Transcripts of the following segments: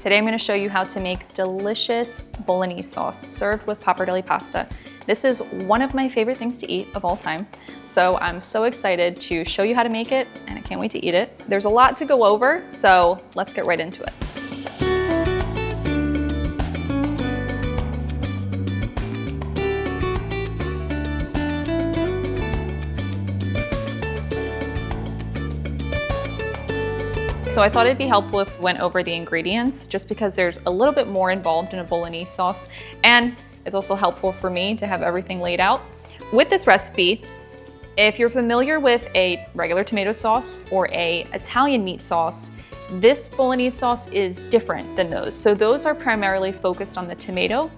Today I'm going to show you how to make delicious Bolognese sauce served with pappardelle pasta. This is one of my favorite things to eat of all time, so I'm so excited to show you how to make it, and I can't wait to eat it. There's a lot to go over, so let's get right into it. So I thought it'd be helpful if we went over the ingredients, just because there's a little bit more involved in a Bolognese sauce, and it's also helpful for me to have everything laid out. With this recipe, if you're familiar with a regular tomato sauce or a Italian meat sauce, this Bolognese sauce is different than those. So those are primarily focused on the tomato,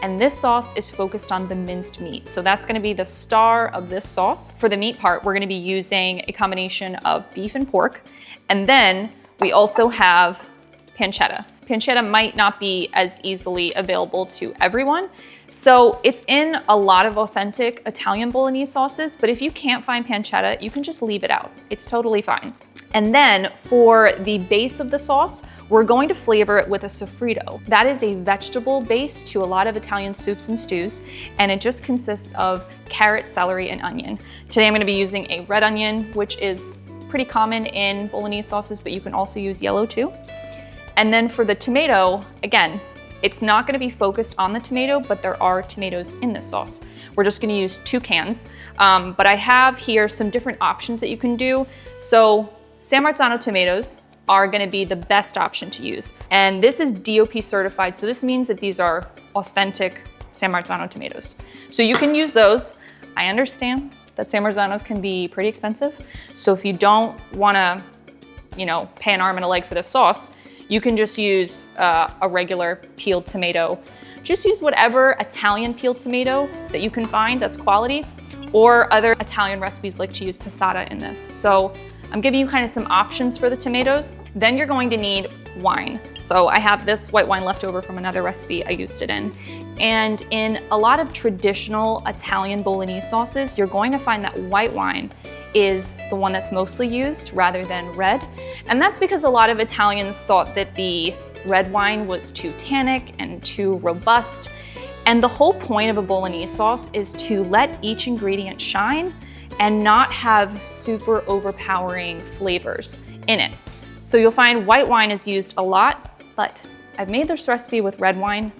and this sauce is focused on the minced meat. So that's gonna be the star of this sauce. For the meat part, we're gonna be using a combination of beef and pork, and then we also have pancetta. Pancetta might not be as easily available to everyone, so it's in a lot of authentic Italian Bolognese sauces, but if you can't find pancetta, you can just leave it out. It's totally fine. And then for the base of the sauce, we're going to flavor it with a soffritto. That is a vegetable base to a lot of Italian soups and stews, and it just consists of carrot, celery, and onion. Today I'm gonna be using a red onion, which is pretty common in Bolognese sauces, but you can also use yellow too. And then for the tomato, again, it's not gonna be focused on the tomato, but there are tomatoes in this sauce. We're just gonna use 2 cans, but I have here some different options that you can do. So San Marzano tomatoes are gonna be the best option to use. And this is DOP certified, so this means that these are authentic San Marzano tomatoes. So you can use those. I understand that San Marzanos can be pretty expensive. So if you don't wanna, pay an arm and a leg for this sauce, you can just use a regular peeled tomato. Just use whatever Italian peeled tomato that you can find that's quality, or other Italian recipes like to use passata in this. So I'm giving you kind of some options for the tomatoes. Then you're going to need wine. So I have this white wine left over from another recipe I used it in. And in a lot of traditional Italian Bolognese sauces, you're going to find that white wine is the one that's mostly used rather than red. And that's because a lot of Italians thought that the red wine was too tannic and too robust. And the whole point of a Bolognese sauce is to let each ingredient shine and not have super overpowering flavors in it. So you'll find white wine is used a lot, but I've made this recipe with red wine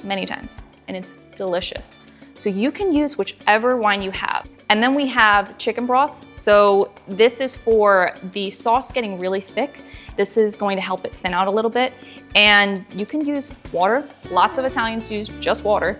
many times, and it's delicious. So you can use whichever wine you have. And then we have chicken broth. So this is for the sauce getting really thick. This is going to help it thin out a little bit. And you can use water. Lots of Italians use just water,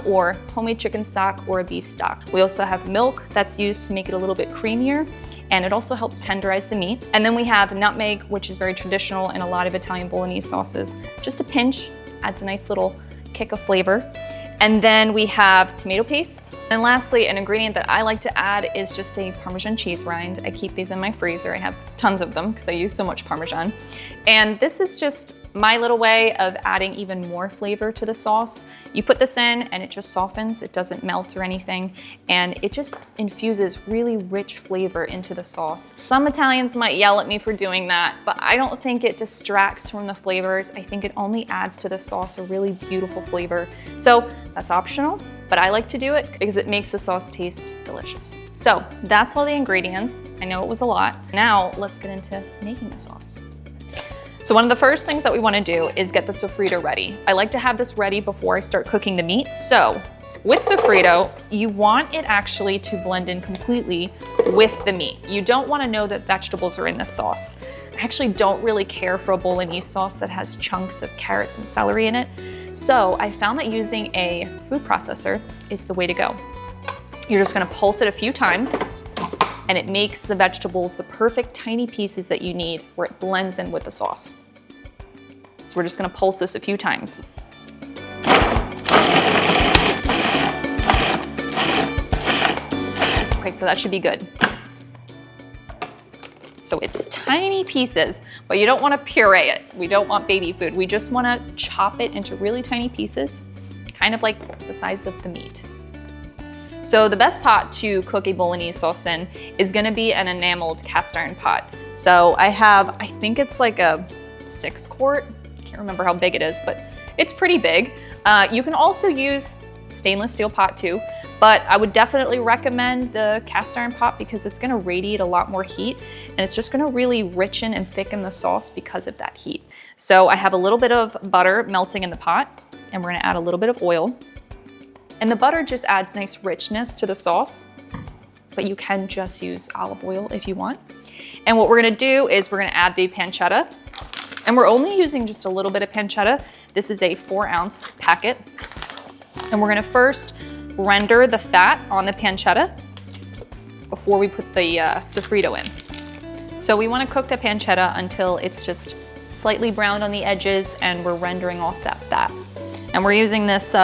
or homemade chicken stock or a beef stock. We also have milk that's used to make it a little bit creamier, and it also helps tenderize the meat. And then we have nutmeg, which is very traditional in a lot of Italian Bolognese sauces. Just a pinch adds a nice little kick of flavor. And then we have tomato paste. And lastly, an ingredient that I like to add is just a Parmesan cheese rind. I keep these in my freezer. I have tons of them because I use so much Parmesan. And this is just my little way of adding even more flavor to the sauce. You put this in and it just softens. It doesn't melt or anything. And it just infuses really rich flavor into the sauce. Some Italians might yell at me for doing that, but I don't think it distracts from the flavors. I think it only adds to the sauce a really beautiful flavor. So that's optional, but I like to do it because it makes the sauce taste delicious. So that's all the ingredients. I know it was a lot. Now let's get into making the sauce. So one of the first things that we want to do is get the soffritto ready. I like to have this ready before I start cooking the meat. So with soffritto, you want it actually to blend in completely with the meat. You don't want to know that vegetables are in this sauce. I actually don't really care for a Bolognese sauce that has chunks of carrots and celery in it. So I found that using a food processor is the way to go. You're just going to pulse it a few times, and it makes the vegetables the perfect tiny pieces that you need where it blends in with the sauce. So we're just gonna pulse this a few times. Okay, so that should be good. So it's tiny pieces, but you don't wanna puree it. We don't want baby food. We just wanna chop it into really tiny pieces, kind of like the size of the meat. So the best pot to cook a Bolognese sauce in is gonna be an enameled cast iron pot. So I think it's like a 6-quart can't remember how big it is, but it's pretty big. You can also use stainless steel pot too, but I would definitely recommend the cast iron pot because it's gonna radiate a lot more heat and it's just gonna really richen and thicken the sauce because of that heat. So I have a little bit of butter melting in the pot and we're gonna add a little bit of oil. And the butter just adds nice richness to the sauce, but you can just use olive oil if you want. And what we're gonna do is we're gonna add the pancetta, and we're only using just a little bit of pancetta. This is a 4-ounce packet. And we're gonna first render the fat on the pancetta before we put the soffritto in. So we wanna cook the pancetta until it's just slightly browned on the edges and we're rendering off that fat. And we're using this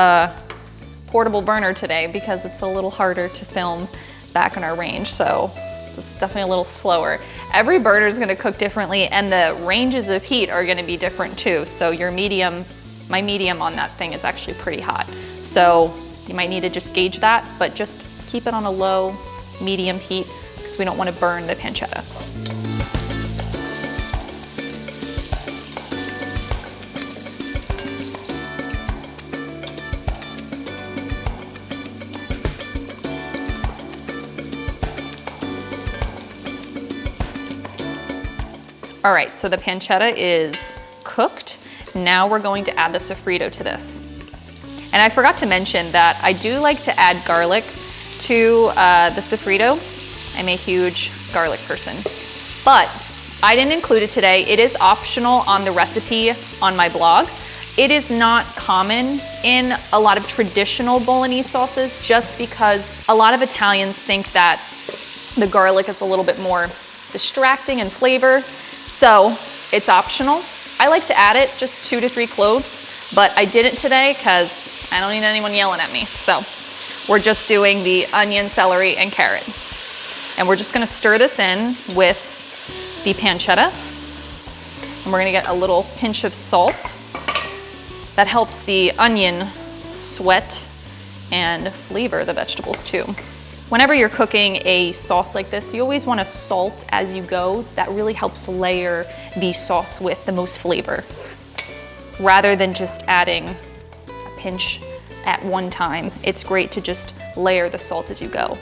portable burner today because it's a little harder to film back in our range, so this is definitely a little slower. Every burner is gonna cook differently and the ranges of heat are gonna be different too. So your medium, my medium on that thing is actually pretty hot. So you might need to just gauge that, but just keep it on a low, medium heat because we don't wanna burn the pancetta. All right, so the pancetta is cooked. Now we're going to add the soffritto to this. And I forgot to mention that I do like to add garlic to the soffritto. I'm a huge garlic person, but I didn't include it today. It is optional on the recipe on my blog. It is not common in a lot of traditional Bolognese sauces just because a lot of Italians think that the garlic is a little bit more distracting in flavor. So it's optional. I like to add it, just 2 to 3 cloves, but I didn't today because I don't need anyone yelling at me. So we're just doing the onion, celery, and carrot. And we're just gonna stir this in with the pancetta. And we're gonna get a little pinch of salt. That helps the onion sweat and flavor the vegetables too. Whenever you're cooking a sauce like this, you always want to salt as you go. That really helps layer the sauce with the most flavor, rather than just adding a pinch at one time. It's great to just layer the salt as you go.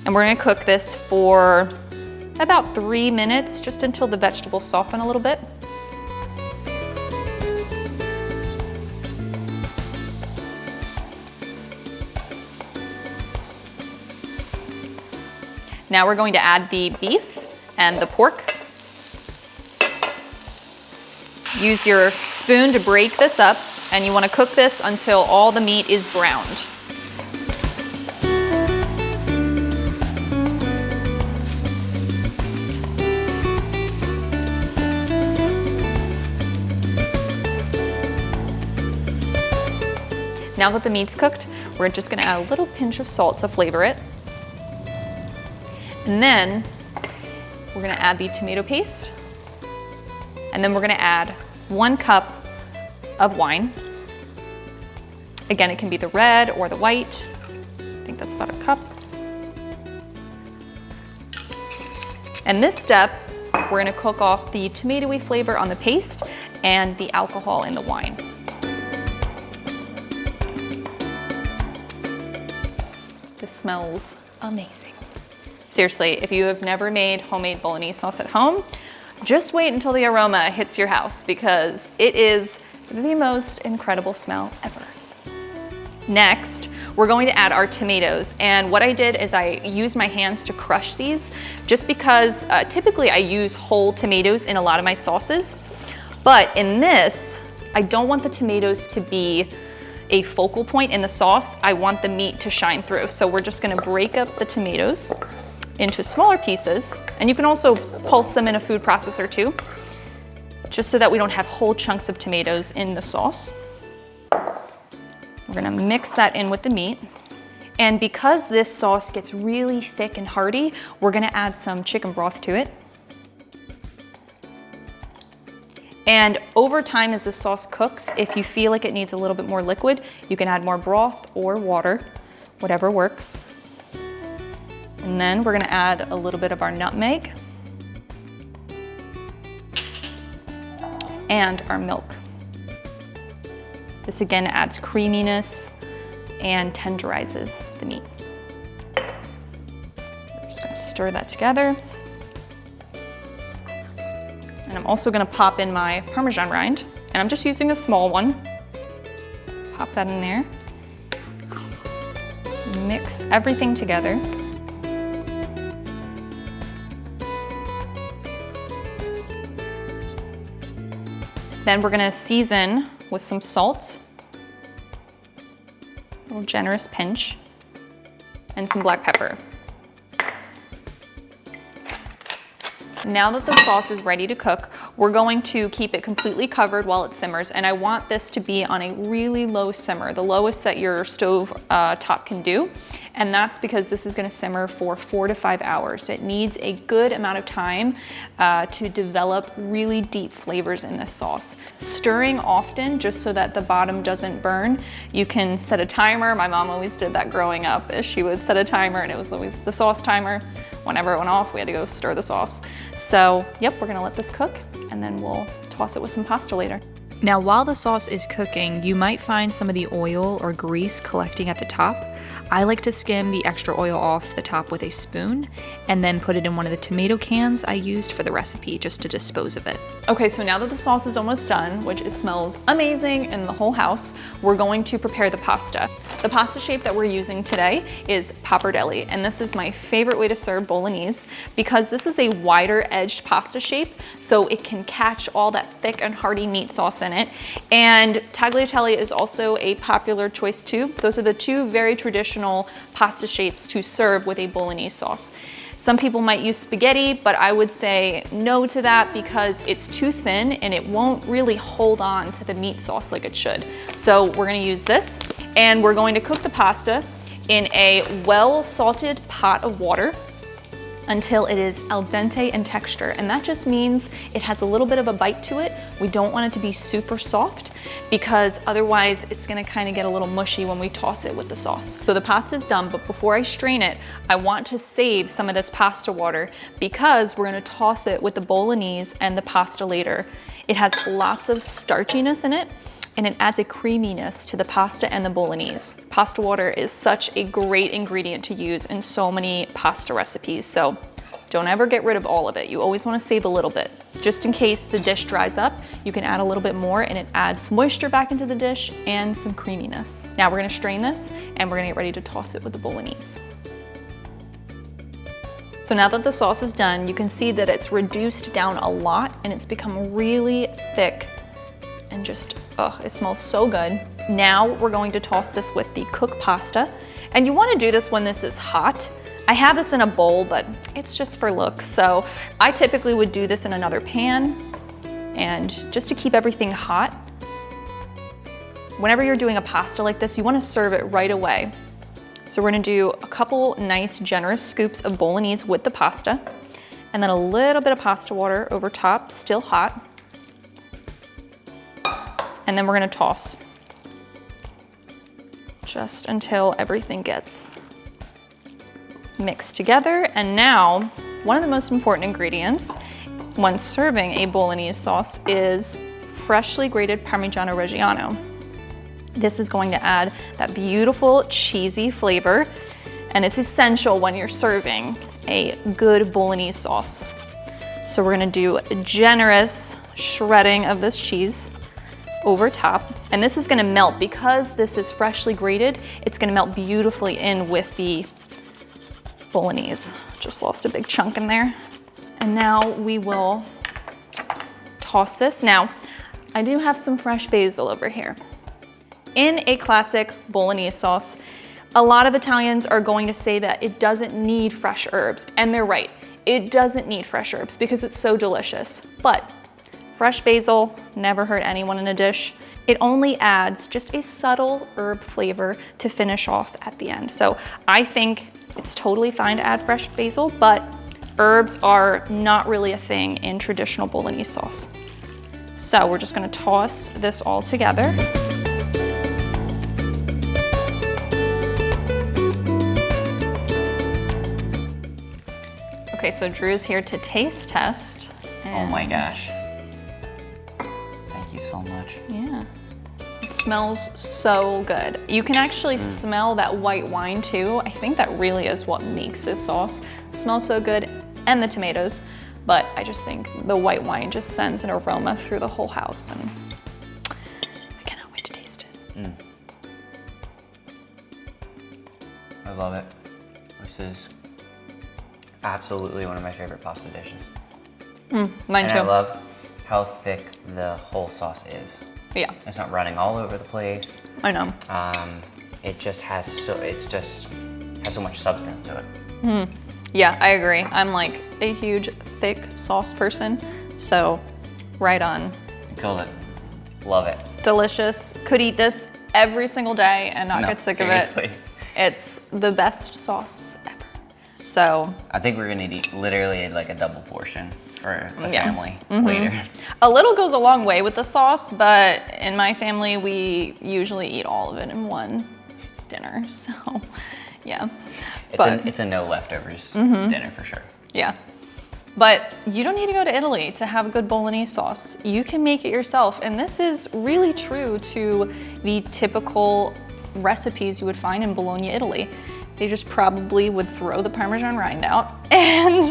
And we're gonna cook this for about 3 minutes, just until the vegetables soften a little bit. Now we're going to add the beef and the pork. Use your spoon to break this up, and you want to cook this until all the meat is browned. Now that the meat's cooked, we're just going to add a little pinch of salt to flavor it. And then we're gonna add the tomato paste. And then we're gonna add 1 cup of wine. Again, it can be the red or the white. I think that's about a cup. And this step, we're gonna cook off the tomatoey flavor on the paste and the alcohol in the wine. This smells amazing. Seriously, if you have never made homemade Bolognese sauce at home, just wait until the aroma hits your house because it is the most incredible smell ever. Next, we're going to add our tomatoes. And what I did is I used my hands to crush these just because typically I use whole tomatoes in a lot of my sauces. But in this, I don't want the tomatoes to be a focal point in the sauce. I want the meat to shine through. So we're just gonna break up the tomatoes into smaller pieces, and you can also pulse them in a food processor too, just so that we don't have whole chunks of tomatoes in the sauce. We're gonna mix that in with the meat. And because this sauce gets really thick and hearty, we're gonna add some chicken broth to it. And over time as the sauce cooks, if you feel like it needs a little bit more liquid, you can add more broth or water, whatever works. And then we're gonna add a little bit of our nutmeg. and our milk. This again adds creaminess and tenderizes the meat. We're just gonna stir that together. And I'm also gonna pop in my Parmesan rind, and I'm just using a small one. Pop that in there. Mix everything together. Then we're gonna season with some salt, a little generous pinch, and some black pepper. Now that the sauce is ready to cook, we're going to keep it completely covered while it simmers, and I want this to be on a really low simmer, the lowest that your stove top can do. And that's because this is gonna simmer for 4 to 5 hours. It needs a good amount of time to develop really deep flavors in this sauce. Stirring often, just so that the bottom doesn't burn. You can set a timer. My mom always did that growing up. She would set a timer, and it was always the sauce timer. Whenever it went off, we had to go stir the sauce. So, yep, we're gonna let this cook, and then we'll toss it with some pasta later. Now, while the sauce is cooking, you might find some of the oil or grease collecting at the top. I like to skim the extra oil off the top with a spoon and then put it in one of the tomato cans I used for the recipe just to dispose of it. Okay, so now that the sauce is almost done, which it smells amazing in the whole house, we're going to prepare the pasta. The pasta shape that we're using today is pappardelle, and this is my favorite way to serve Bolognese because this is a wider edged pasta shape, so it can catch all that thick and hearty meat sauce in it. And tagliatelle is also a popular choice too. Those are the two very traditional pasta shapes to serve with a Bolognese sauce. Some people might use spaghetti, but I would say no to that because it's too thin and it won't really hold on to the meat sauce like it should. So we're gonna use this, and we're going to cook the pasta in a well salted pot of water until it is al dente in texture. And that just means it has a little bit of a bite to it. We don't want it to be super soft because otherwise it's gonna kind of get a little mushy when we toss it with the sauce. So the pasta is done, but before I strain it, I want to save some of this pasta water because we're gonna toss it with the Bolognese and the pasta later. It has lots of starchiness in it, and it adds a creaminess to the pasta and the Bolognese. Pasta water is such a great ingredient to use in so many pasta recipes, so don't ever get rid of all of it. You always wanna save a little bit. Just in case the dish dries up, you can add a little bit more and it adds moisture back into the dish and some creaminess. Now we're gonna strain this and we're gonna get ready to toss it with the Bolognese. So now that the sauce is done, you can see that it's reduced down a lot and it's become really thick and just, oh, it smells so good. Now we're going to toss this with the cooked pasta. And you wanna do this when this is hot. I have this in a bowl, but it's just for looks. So I typically would do this in another pan, and just to keep everything hot. Whenever you're doing a pasta like this, you wanna serve it right away. So we're gonna do a couple nice generous scoops of Bolognese with the pasta, and then a little bit of pasta water over top, still hot. And then we're gonna toss just until everything gets mixed together. And now, one of the most important ingredients when serving a Bolognese sauce is freshly grated Parmigiano Reggiano. This is going to add that beautiful cheesy flavor, and it's essential when you're serving a good Bolognese sauce. So we're gonna do a generous shredding of this cheese over top, and this is gonna melt because this is freshly grated. It's gonna melt beautifully in with the Bolognese. Just lost a big chunk in there. And now we will toss this. Now, I do have some fresh basil over here. In a classic Bolognese sauce, a lot of Italians are going to say that it doesn't need fresh herbs, and they're right. It doesn't need fresh herbs because it's so delicious, but fresh basil never hurt anyone in a dish. It only adds just a subtle herb flavor to finish off at the end. So I think it's totally fine to add fresh basil, but herbs are not really a thing in traditional Bolognese sauce. So we're just gonna toss this all together. Okay, so Drew's here to taste test. Oh my gosh. you so much. Yeah. It smells so good. You can actually smell that white wine too. I think that really is what makes this sauce. It smells so good, and the tomatoes, but I just think the white wine just sends an aroma through the whole house, and I cannot wait to taste it. I love it. This is absolutely one of my favorite pasta dishes. Mine too. And I love how thick the whole sauce is. Yeah. It's not running all over the place. I know. It just has so much substance to it. Yeah, I agree. I'm like a huge thick sauce person, so right on. Killed it. Love it. Delicious. Could eat this every single day and not get sick of seriously. it. It's the best sauce ever. So I think we're gonna eat literally like a double portion for the family later. a little goes a long way with the sauce, but in my family, we usually eat all of it in one dinner. So yeah. It's a no leftovers dinner for sure. Yeah. But you don't need to go to Italy to have a good Bolognese sauce. You can make it yourself. And this is really true to the typical recipes you would find in Bologna, Italy. They just probably would throw the Parmesan rind out and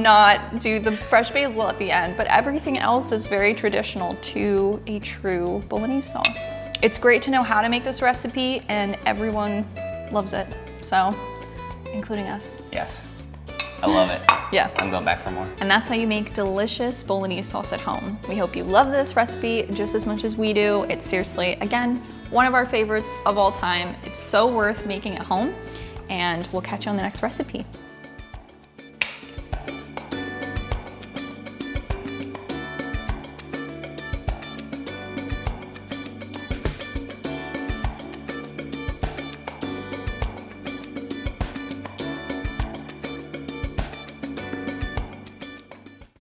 not do the fresh basil at the end. But everything else is very traditional to a true Bolognese sauce. It's great to know how to make this recipe, and everyone loves it. So, including us. Yes. I love it. Yeah. I'm going back for more. And that's how you make delicious Bolognese sauce at home. We hope you love this recipe just as much as we do. It's seriously, again, one of our favorites of all time. It's so worth making at home, and we'll catch you on the next recipe.